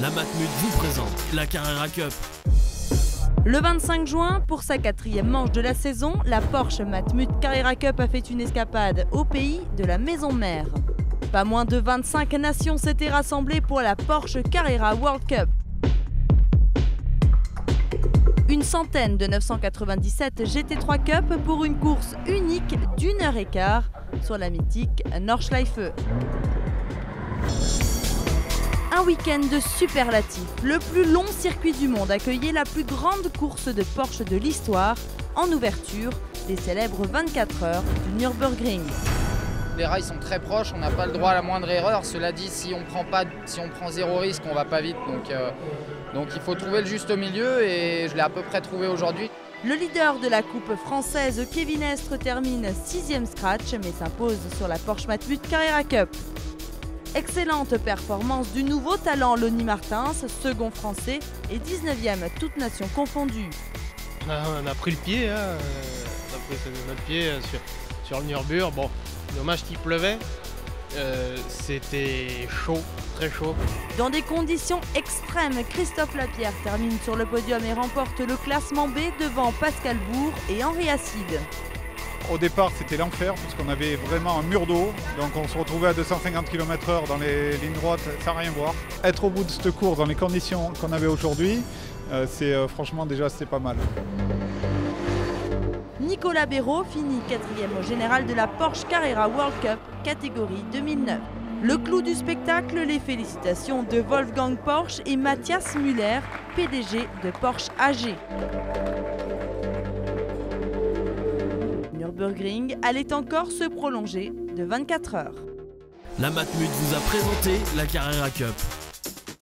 La Matmut vous présente la Carrera Cup. Le 25 juin, pour sa 4e manche de la saison, la Porsche Matmut Carrera Cup a fait une escapade au pays de la maison mère. Pas moins de 25 nations s'étaient rassemblées pour la Porsche Carrera World Cup. Une centaine de 997 GT3 Cup pour une course unique d'1h15 sur la mythique Nordschleife. Un week-end de superlatifs. Le plus long circuit du monde accueillait la plus grande course de Porsche de l'histoire en ouverture des célèbres 24 heures du Nürburgring. Les rails sont très proches, on n'a pas le droit à la moindre erreur. Cela dit, si on prend zéro risque, on va pas vite. Donc il faut trouver le juste milieu et je l'ai à peu près trouvé aujourd'hui. Le leader de la coupe française, Kevin Estre, termine 6e scratch mais s'impose sur la Porsche Matmut Carrera Cup. Excellente performance du nouveau talent Lonnie Martins, second français et 19e toutes nations confondues. On a pris le pied, on a pris notre pied sur le Nürburgring. Bon, dommage qu'il pleuvait, c'était chaud, très chaud. Dans des conditions extrêmes, Christophe Lapierre termine sur le podium et remporte le classement B devant Pascal Bourg et Henri Acide. Au départ, c'était l'enfer puisqu'on avait vraiment un mur d'eau, donc on se retrouvait à 250 km/h dans les lignes droites sans rien voir. Être au bout de cette course dans les conditions qu'on avait aujourd'hui, franchement déjà c'est pas mal. Nicolas Béraud finit 4e au général de la Porsche Carrera World Cup catégorie 2009. Le clou du spectacle, les félicitations de Wolfgang Porsche et Matthias Müller, PDG de Porsche AG. Nürburgring allait encore se prolonger de 24 heures. La Matmut vous a présenté la Carrera Cup.